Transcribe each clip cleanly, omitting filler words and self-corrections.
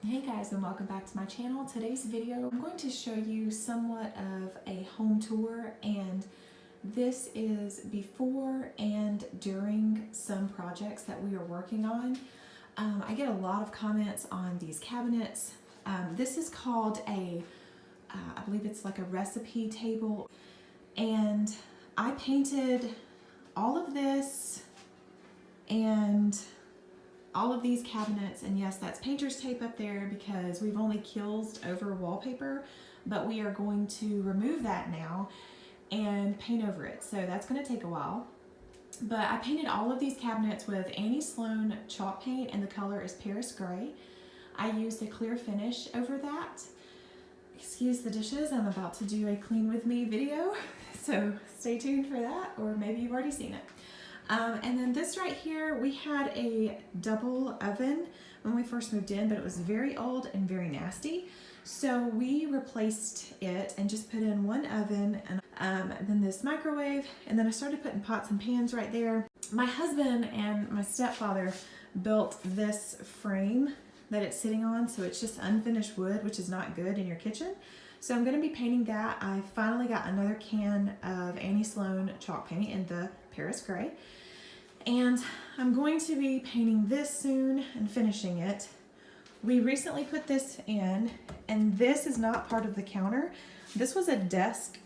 Hey guys, and welcome back to my channel. Today's video, I'm going to show you somewhat of a home tour, and this is before and during some projects that we are working on. I get a lot of comments on these cabinets. This is called I believe it's like a recipe table, and I painted all of this and all of these cabinets, and yes, that's painter's tape up there because we've only kilsed over wallpaper, but we are going to remove that now and paint over it. So that's going to take a while. But I painted all of these cabinets with Annie Sloan chalk paint, and the color is Paris Gray. I used a clear finish over that. Excuse the dishes, I'm about to do a clean with me video, so stay tuned for that, or maybe you've already seen it. And then this right here, we had a double oven when we first moved in, but it was very old and very nasty. So we replaced it and just put in one oven and then this microwave. And then I started putting pots and pans right there. My husband and my stepfather built this frame that it's sitting on. So it's just unfinished wood, which is not good in your kitchen. So I'm going to be painting that. I finally got another can of Annie Sloan chalk paint in the Paris Gray. And I'm going to be painting this soon and finishing it. We recently put this in, and this is not part of the counter. This was a desk,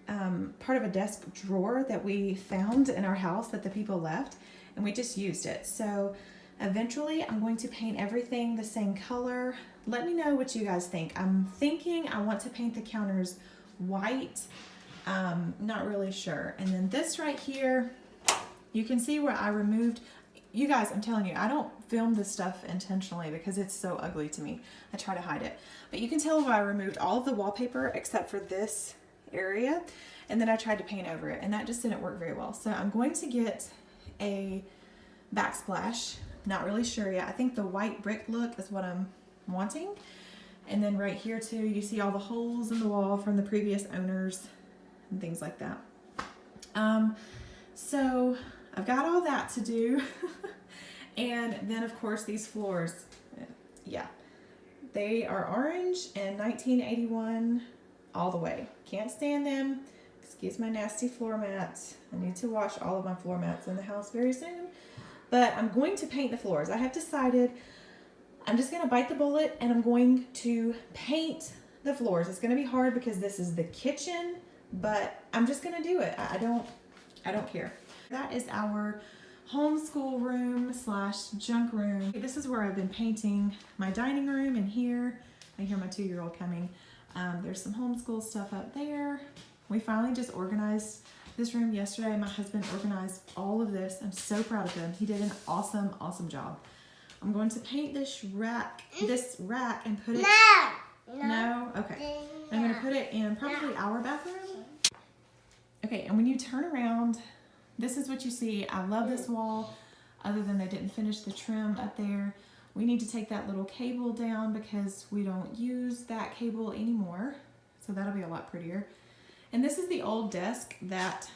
part of a desk drawer that we found in our house that the people left, and we just used it. So eventually I'm going to paint everything the same color. Let me know what you guys think. I'm thinking I want to paint the counters white. Not really sure. And then this right here, you can see where I removed, you guys, I'm telling you, I don't film this stuff intentionally because it's so ugly to me. I try to hide it. But you can tell where I removed all of the wallpaper except for this area, and then I tried to paint over it, and that just didn't work very well. So I'm going to get a backsplash. Not really sure yet. I think the white brick look is what I'm wanting. And then right here too, you see all the holes in the wall from the previous owners and things like that. So I've got all that to do. And then of course these floors, yeah, they are orange and 1981 all the way. Can't stand them. Excuse my nasty floor mats. I need to wash all of my floor mats in the house very soon. But I'm going to paint the floors. I have decided I'm just going to bite the bullet and I'm going to paint the floors. It's going to be hard because this is the kitchen, but I'm just going to do it. I don't care. That is our homeschool room / junk room. This is where I've been painting my dining room, and here, I hear my 2-year-old coming. There's some homeschool stuff up there. We finally just organized this room yesterday. My husband organized all of this. I'm so proud of him. He did an awesome, awesome job. I'm going to paint this rack and put it... No? Okay. I'm going to put it in probably our bathroom. Okay, and when you turn around, this is what you see. I love this wall, other than they didn't finish the trim up there. We need to take that little cable down because we don't use that cable anymore. So that'll be a lot prettier. And this is the old desk that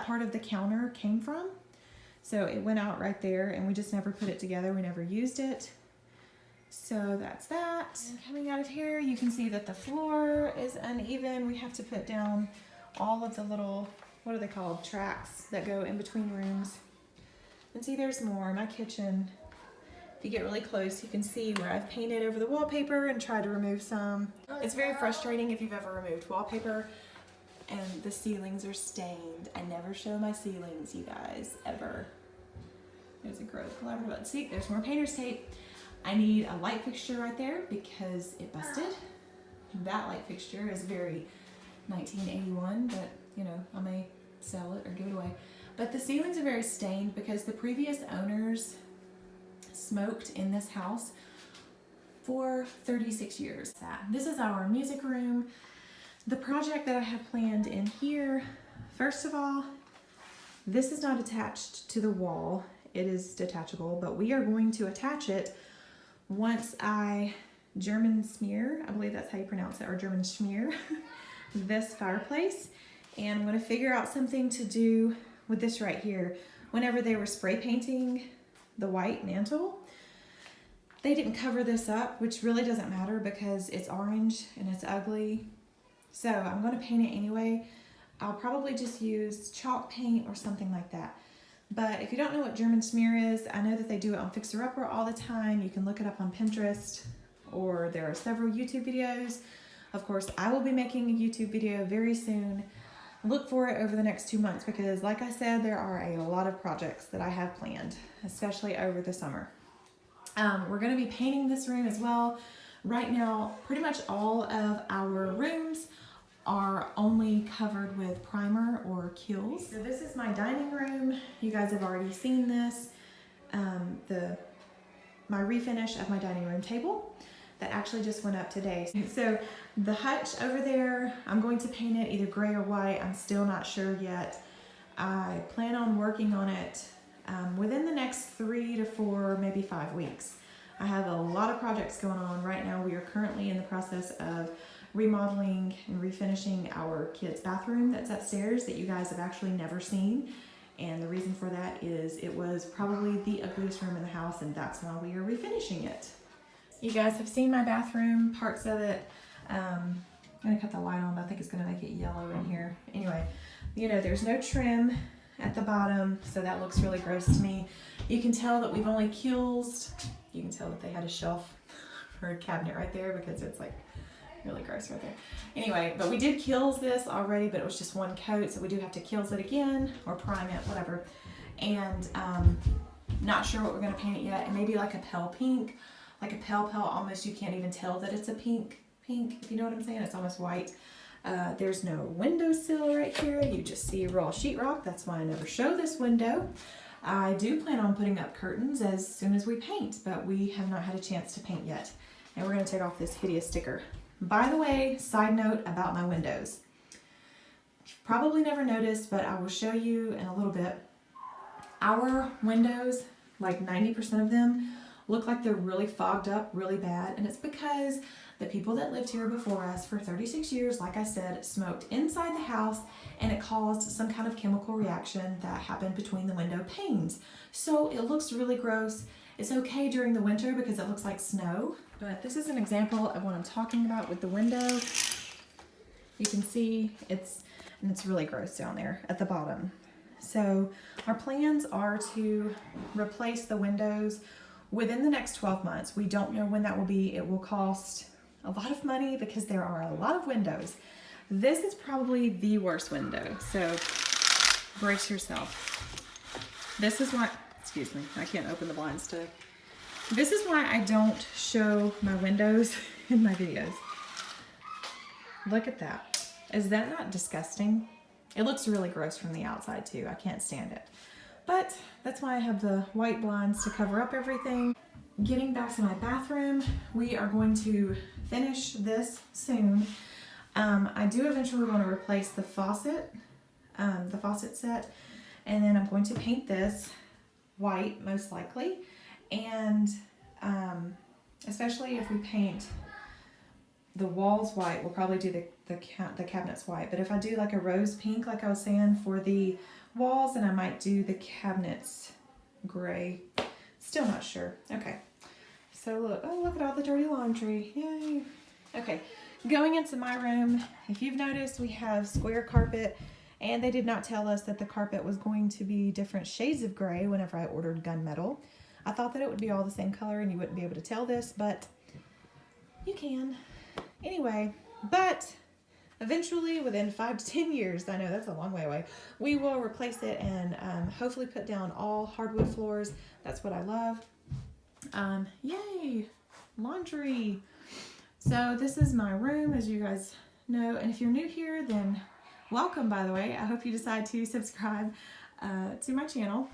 part of the counter came from. So it went out right there, and we just never put it together. We never used it. So that's that. And coming out of here, you can see that the floor is uneven. We have to put down all of the little, what are they called, tracks that go in between rooms. And see, there's more. My kitchen, if you get really close, you can see where I've painted over the wallpaper and tried to remove some. It's very frustrating if you've ever removed wallpaper and the ceilings are stained. I never show my ceilings, you guys, ever. There's a Grove Collaborative button. See, there's more painter's tape. I need a light fixture right there because it busted. That light fixture is very 1981, but you know, I may sell it or give it away. But the ceilings are very stained because the previous owners smoked in this house for 36 years. This is our music room. The project that I have planned in here, first of all, this is not attached to the wall. It is detachable, but we are going to attach it once I German smear, I believe that's how you pronounce it, or German schmear, this fireplace. And I'm going to figure out something to do with this right here. Whenever they were spray painting the white mantle, They didn't cover this up, which really doesn't matter because it's orange and it's ugly. So I'm going to paint it anyway. I'll probably just use chalk paint or something like that. But if you don't know what German smear is, I know that they do it on Fixer Upper all the time. You can look it up on Pinterest, or there are several YouTube videos. Of course, I will be making a YouTube video very soon. Look for it over the next 2 months because, like I said, there are a lot of projects that I have planned, especially over the summer. We're going to be painting this room as well. Right now, pretty much all of our rooms are only covered with primer or Kills. So this is my dining room. You guys have already seen this. My refinish of my dining room table that actually just went up today. So the hutch over there, I'm going to paint it either gray or white. I'm still not sure yet. I plan on working on it within the next 3 to 4, maybe 5 weeks. I have a lot of projects going on right now. We are currently in the process of remodeling and refinishing our kids' bathroom that's upstairs that you guys have actually never seen. And the reason for that is it was probably the ugliest room in the house, and that's why we are refinishing it. You guys have seen my bathroom, parts of it. I'm gonna cut the light on, but I think it's gonna make it yellow in here. Anyway, you know, there's no trim at the bottom, so that looks really gross to me. You can tell that we've only Kills. You can tell that they had a shelf or a cabinet right there because it's like really gross right there. Anyway, but we did Kills this already, but it was just one coat, so we do have to Kills it again or prime it, whatever. And not sure what we're gonna paint it yet. And maybe like a pale pink, like a pale almost. You can't even tell that it's a pink, if you know what I'm saying. It's almost white. There's no windowsill right here. You just see raw sheetrock. That's why I never show this window. I do plan on putting up curtains as soon as we paint, but we have not had a chance to paint yet. And we're gonna take off this hideous sticker. By the way, side note about my windows. You've probably never noticed, but I will show you in a little bit. Our windows, like 90% of them, look like they're really fogged up really bad, and it's because the people that lived here before us for 36 years, like I said, smoked inside the house, and it caused some kind of chemical reaction that happened between the window panes. So it looks really gross. It's okay during the winter because it looks like snow, but this is an example of what I'm talking about with the window. You can see it's really gross down there at the bottom. So our plans are to replace the windows within the next 12 months. We don't know when that will be. It will cost a lot of money because there are a lot of windows. This is probably the worst window, so brace yourself. This is why, excuse me, I can't open the blinds today. This is why I don't show my windows in my videos. Look at that. Is that not disgusting? It looks really gross from the outside too. I can't stand it. But that's why I have the white blinds to cover up everything. Getting back to my bathroom, we are going to finish this soon. I do eventually want to replace the faucet set, and then I'm going to paint this white most likely. And especially if we paint the walls white, we'll probably do the cabinets white. But if I do like a rose pink, like I was saying, for the walls, and I might do the cabinets gray. Still not sure. Okay. So look at all the dirty laundry. Yay. Okay. Going into my room, if you've noticed, we have square carpet, and they did not tell us that the carpet was going to be different shades of gray whenever I ordered gunmetal. I thought that it would be all the same color and you wouldn't be able to tell this, but you can. Anyway, but eventually, within 5 to 10 years, I know that's a long way away, we will replace it and hopefully put down all hardwood floors. That's what I love. Yay! Laundry! So this is my room, as you guys know. And if you're new here, then welcome, by the way. I hope you decide to subscribe to my channel.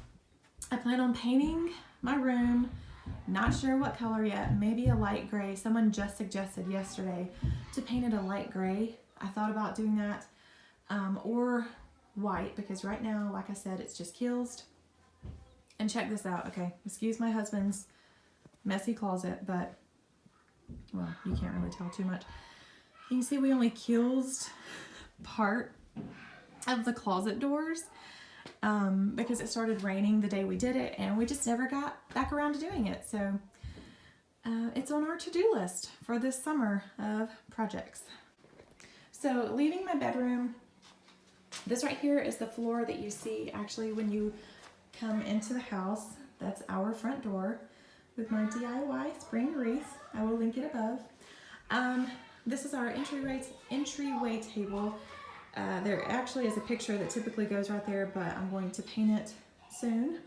I plan on painting my room. Not sure what color yet. Maybe a light gray. Someone just suggested yesterday to paint it a light gray. I thought about doing that, or white, because right now, like I said, it's just Kills. And check this out. Okay, excuse my husband's messy closet, but, well, you can't really tell too much. You can see we only Kills part of the closet doors because it started raining the day we did it, and we just never got back around to doing it. So it's on our to-do list for this summer of projects. So leaving my bedroom, this right here is the floor that you see actually when you come into the house. That's our front door with my DIY spring wreath. I will link it above. This is our entryway table. There actually is a picture that typically goes right there, but I'm going to paint it soon.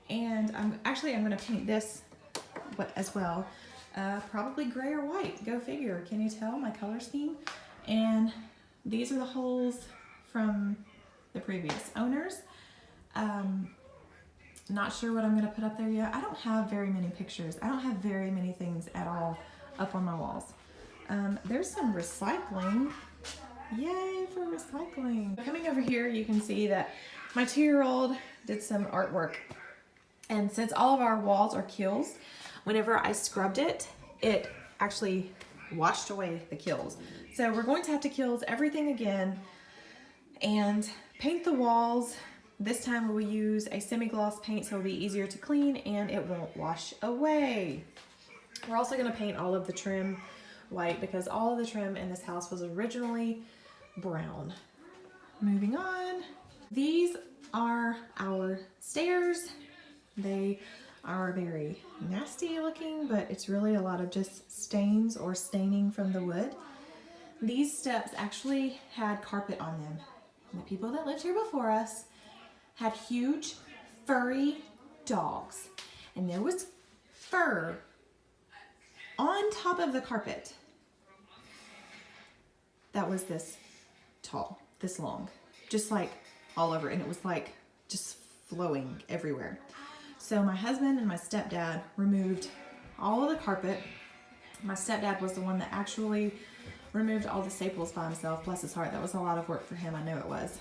And I'm going to paint this as well. Probably gray or white, go figure. Can you tell my color scheme? And these are the holes from the previous owners. Not sure what I'm going to put up there yet. I don't have very many pictures. I don't have very many things at all up on my walls. There's some recycling. Yay for recycling. Coming over here, you can see that my 2-year-old did some artwork. And since all of our walls are kills, whenever I scrubbed it, it actually washed away the kills. So we're going to have to kills everything again and paint the walls. This time we'll use a semi-gloss paint so it'll be easier to clean and it won't wash away. We're also going to paint all of the trim white because all of the trim in this house was originally brown. Moving on. These are our stairs. They are very nasty looking, but it's really a lot of just stains or staining from the wood. These steps actually had carpet on them. And the people that lived here before us had huge furry dogs, and there was fur on top of the carpet that was this tall, this long, just like all over, and it was like just flowing everywhere. So my husband and my stepdad removed all of the carpet. My stepdad was the one that actually removed all the staples by himself. Bless his heart, that was a lot of work for him. I know it was.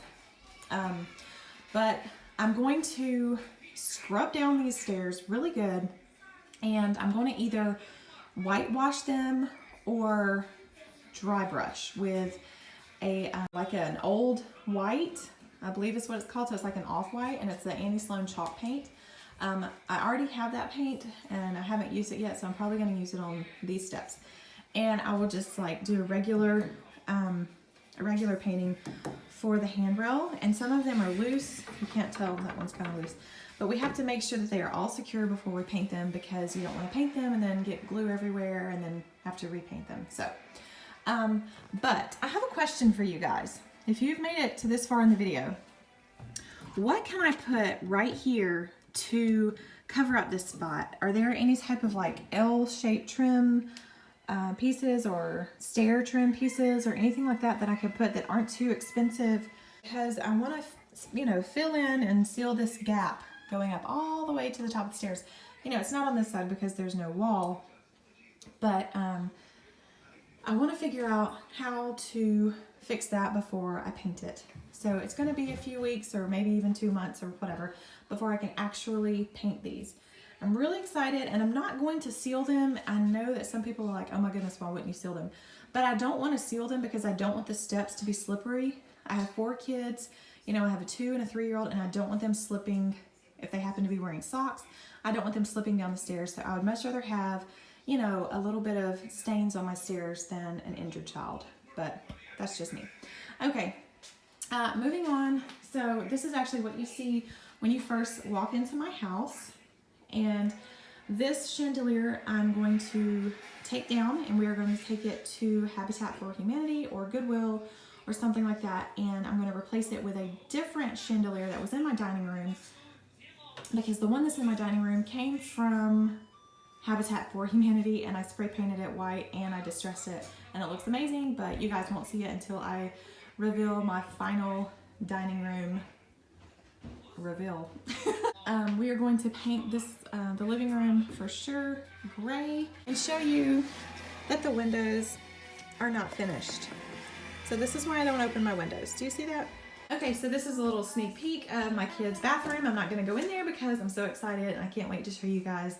But I'm going to scrub down these stairs really good, and I'm going to either whitewash them or dry brush with a like an old white, I believe is what it's called. So it's like an off-white, and it's the Annie Sloan chalk paint. I already have that paint and I haven't used it yet, so I'm probably going to use it on these steps. And I will just like do a regular painting for the handrail, and some of them are loose. You can't tell, that one's kind of loose. But we have to make sure that they are all secure before we paint them, because you don't want to paint them and then get glue everywhere and then have to repaint them. So, but I have a question for you guys. If you've made it to this far in the video, what can I put right here to cover up this spot? Are there any type of like L-shaped trim pieces or stair trim pieces or anything like that that I could put that aren't too expensive? Because I want to, you know, fill in and seal this gap going up all the way to the top of the stairs. You know, it's not on this side because there's no wall, but I want to figure out how to fix that before I paint it. So it's going to be a few weeks or maybe even 2 months or whatever before I can actually paint these. I'm really excited, and I'm not going to seal them. I know that some people are like, oh my goodness, why wouldn't you seal them? But I don't want to seal them because I don't want the steps to be slippery. I have 4 kids, you know, I have a 2 and a 3-year-old, and I don't want them slipping if they happen to be wearing socks. I don't want them slipping down the stairs, so I would much rather have, you know, a little bit of stains on my stairs than an injured child, but that's just me. Okay, moving on. So this is actually what you see when you first walk into my house. And this chandelier I'm going to take down, and we are going to take it to Habitat for Humanity or Goodwill or something like that, and I'm going to replace it with a different chandelier that was in my dining room, because the one that's in my dining room came from Habitat for Humanity, and I spray painted it white and I distressed it, and it looks amazing, but you guys won't see it until I reveal my final dining room reveal. We are going to paint this, the living room for sure, gray, and show you that the windows are not finished. So this is why I don't open my windows. Do you see that? Okay, so this is a little sneak peek of my kids' bathroom. I'm not going to go in there because I'm so excited and I can't wait to show you guys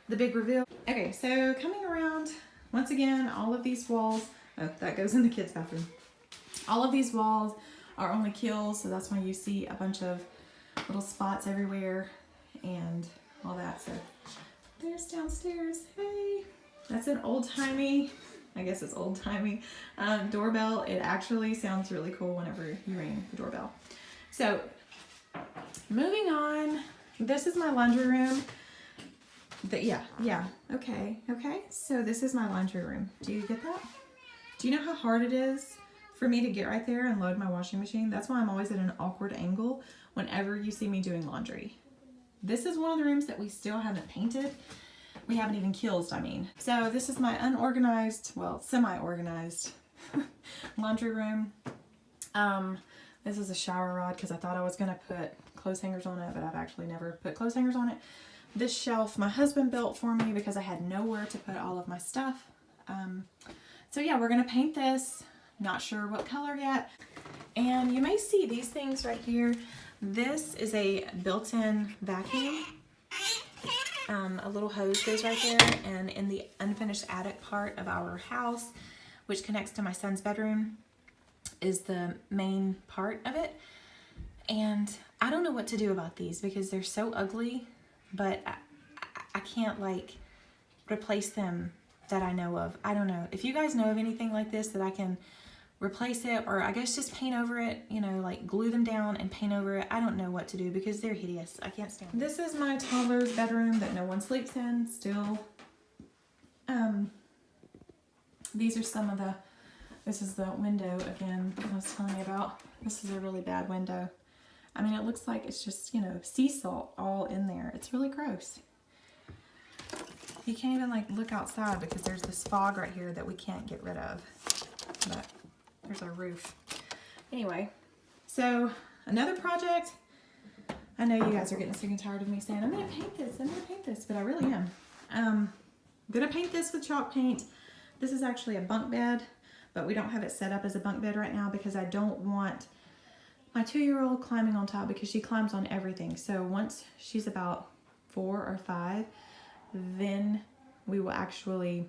the big reveal. Okay, so coming around, once again, all of these walls, oh, that goes in the kids' bathroom. All of these walls are only kills, so that's why you see a bunch of little spots everywhere and all that. So There's downstairs. Hey. That's an old-timey, I guess it's old-timey, doorbell. It actually sounds really cool whenever you ring the doorbell. So, moving on. This is my laundry room. Okay. So this is my laundry room. Do you get that? Do you know how hard it is for me to get right there and load my washing machine? That's why I'm always at an awkward angle whenever you see me doing laundry. This is one of the rooms that we still haven't painted. We haven't even killed, I mean. So this is my unorganized, well, semi-organized laundry room. This is a shower rod because I thought I was gonna put clothes hangers on it, but I've actually never put clothes hangers on it. This shelf my husband built for me because I had nowhere to put all of my stuff. So yeah, we're gonna paint this. Not sure what color yet. And you may see these things right here. This is a built-in vacuum. A little hose goes right there, and in the unfinished attic part of our house, which connects to my son's bedroom, is the main part of it. And I don't know what to do about these because they're so ugly, but I can't like replace them that I know of. I don't know. If you guys know of anything like this that I can replace it, or I guess just paint over it, you know, like glue them down and paint over it. I don't know what to do because they're hideous. I can't stand them. This is my toddler's bedroom that no one sleeps in still. These are some of the, this is the window again I was telling you about. This is a really bad window. I mean, it looks like it's just, you know, sea salt all in there. It's really gross. You can't even like look outside because there's this fog right here that we can't get rid of. But there's our roof. Anyway, so another project. I know you guys are getting sick and tired of me saying, I'm gonna paint this, but I really am. I'm gonna paint this with chalk paint. This is actually a bunk bed, but we don't have it set up as a bunk bed right now because I don't want my 2-year-old climbing on top because she climbs on everything. So once she's about 4 or 5, then we will actually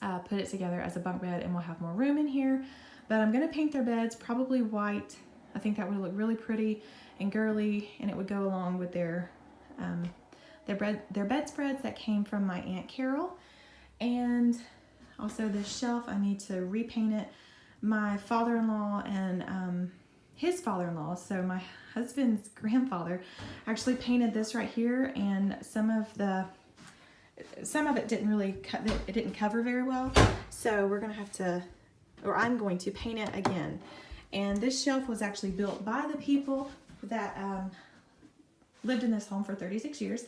put it together as a bunk bed and we'll have more room in here. But I'm gonna paint their beds probably white. I think that would look really pretty and girly, and it would go along with their bedspreads that came from my Aunt Carol. And also this shelf, I need to repaint it. My father-in-law and his father-in-law, so my husband's grandfather, actually painted this right here, and some of it didn't really it didn't cover very well. So we're gonna have to, or I'm going to paint it again. And this shelf was actually built by the people that lived in this home for 36 years.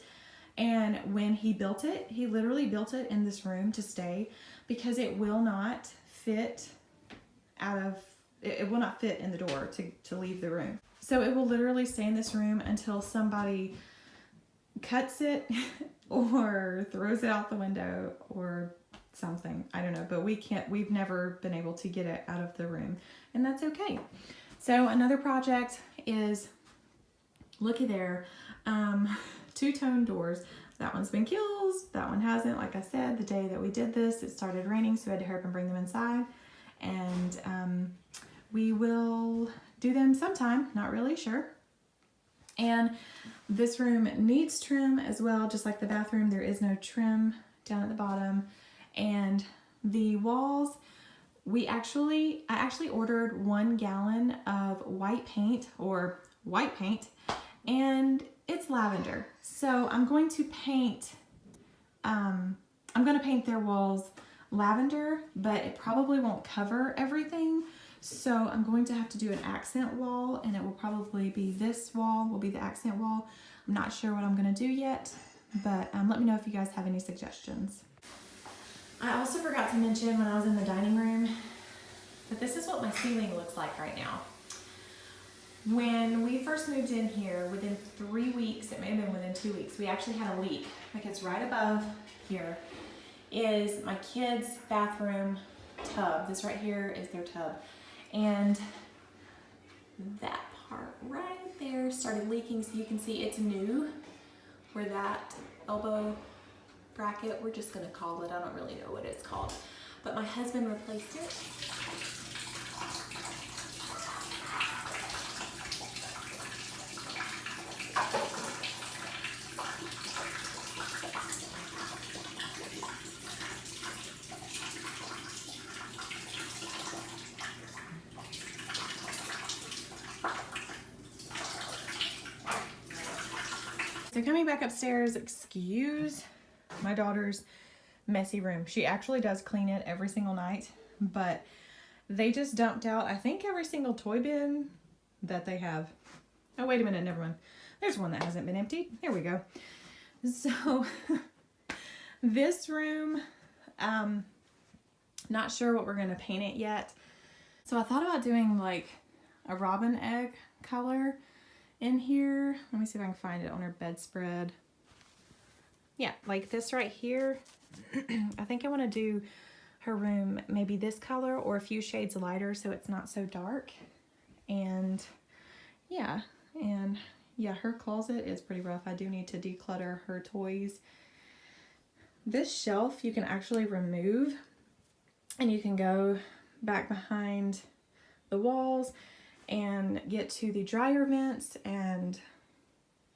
And when he built it, he literally built it in this room to stay because it will not fit it will not fit in the door to leave the room. So it will literally stay in this room until somebody cuts it or throws it out the window or something. I don't know, but we've never been able to get it out of the room, and that's okay. So another project is, looky there, 2-tone doors. That one's been killed, that one hasn't. Like I said, the day that we did this, it started raining, so we had to hurry up and bring them inside. And we will do them sometime, not really sure. And this room needs trim as well, just like the bathroom. There is no trim down at the bottom. And the walls, I actually ordered 1 gallon of white paint, and it's lavender. So I'm going to paint their walls lavender, but it probably won't cover everything. So I'm going to have to do an accent wall, and it will probably be this wall will be the accent wall. I'm not sure what I'm gonna do yet, but let me know if you guys have any suggestions. I also forgot to mention when I was in the dining room that this is what my ceiling looks like right now. When we first moved in here, within 3 weeks, it may have been within 2 weeks, we actually had a leak. Like, it's right above here is my kids' bathroom tub. This right here is their tub. And that part right there started leaking, so you can see it's new, where that elbow bracket, we're just gonna call it, I don't really know what it's called, but my husband replaced it. So coming back upstairs, excuse my daughter's messy room. She actually does clean it every single night, but they just dumped out, I think, every single toy bin that they have. Oh, wait a minute, never mind. There's one that hasn't been emptied. Here we go. So this room, not sure what we're gonna paint it yet. So I thought about doing like a robin egg color in here. Let me see if I can find it on her bedspread. Yeah, like this right here. I think I want to do her room maybe this color or a few shades lighter so it's not so dark. And yeah, her closet is pretty rough. I do need to declutter her toys. This shelf you can actually remove, and you can go back behind the walls and get to the dryer vents and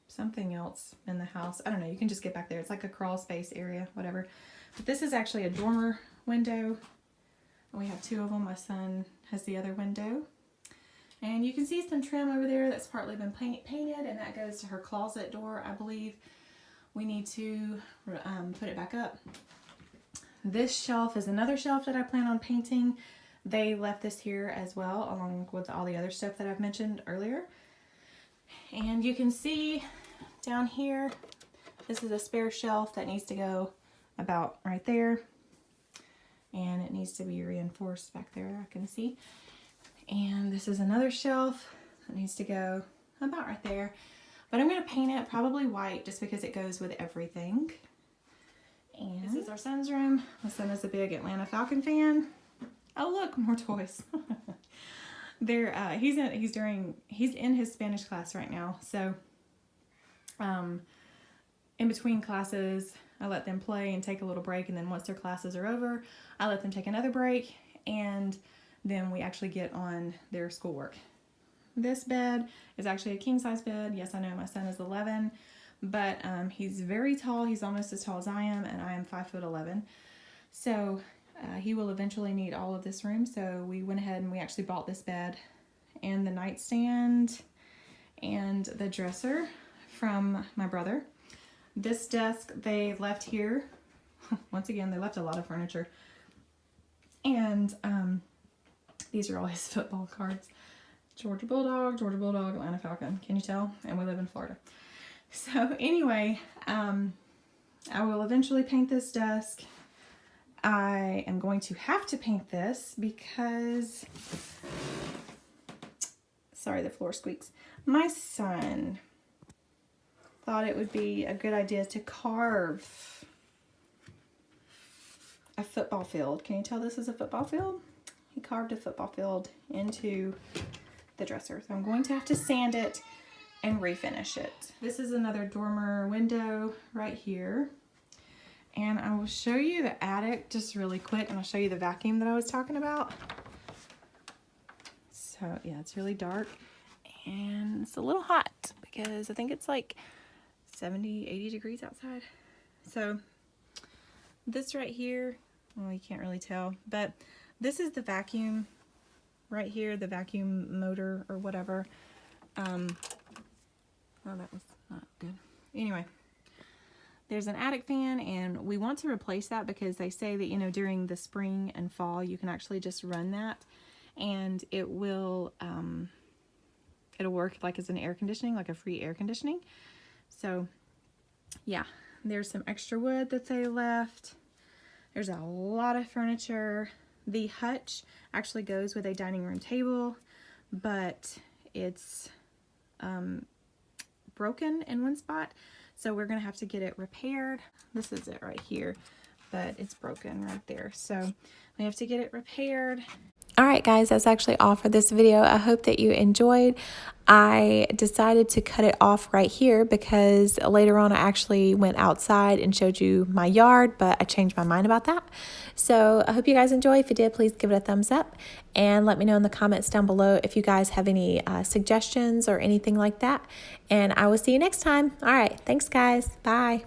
something else in the house. I don't know, you can just get back there. It's like a crawl space area, whatever. But this is actually a dormer window. We have two of them. My son has the other window. And you can see some trim over there that's partly been painted, and that goes to her closet door, I believe. We need to put it back up. This shelf is another shelf that I plan on painting. They left this here as well, along with all the other stuff that I've mentioned earlier. And you can see down here, this is a spare shelf that needs to go about right there. And it needs to be reinforced back there, I can see. And this is another shelf that needs to go about right there. But I'm going to paint it probably white just because it goes with everything. And this is our son's room. My son is a big Atlanta Falcon fan. Oh look, more toys. He's in his Spanish class right now. So in between classes, I let them play and take a little break, and then once their classes are over, I let them take another break, and then we actually get on their schoolwork. This bed is actually a king size bed. Yes, I know my son is 11, but he's very tall. He's almost as tall as I am, and I am 5'11". So he will eventually need all of this room. So we went ahead and we actually bought this bed and the nightstand and the dresser from my brother. This desk they left here. Once again, they left a lot of furniture. And these are all his football cards. Georgia Bulldog, Atlanta Falcon. Can you tell? And we live in Florida. So anyway, I will eventually paint this desk. I am going to have to paint this because, sorry, the floor squeaks. My son thought it would be a good idea to carve a football field. Can you tell this is a football field? He carved a football field into the dresser. So I'm going to have to sand it and refinish it. This is another dormer window right here. And I will show you the attic just really quick, and I'll show you the vacuum that I was talking about. So yeah, it's really dark and it's a little hot because I think it's like 70, 80 degrees outside. So this right here, well, you can't really tell, but this is the vacuum right here, the vacuum motor or whatever. Oh, that was not good. Anyway, there's an attic fan, and we want to replace that because they say that, you know, during the spring and fall, you can actually just run that, and it will, it'll work like as an air conditioning, like a free air conditioning. So yeah, there's some extra wood that they left. There's a lot of furniture. The hutch actually goes with a dining room table, but it's broken in one spot. So we're going to have to get it repaired. This is it right here, but it's broken right there. So we have to get it repaired. All right, guys, that's actually all for this video. I hope that you enjoyed. I decided to cut it off right here because later on I actually went outside and showed you my yard, but I changed my mind about that. So I hope you guys enjoy. If you did, please give it a thumbs up and let me know in the comments down below if you guys have any suggestions or anything like that. And I will see you next time. All right, thanks, guys. Bye.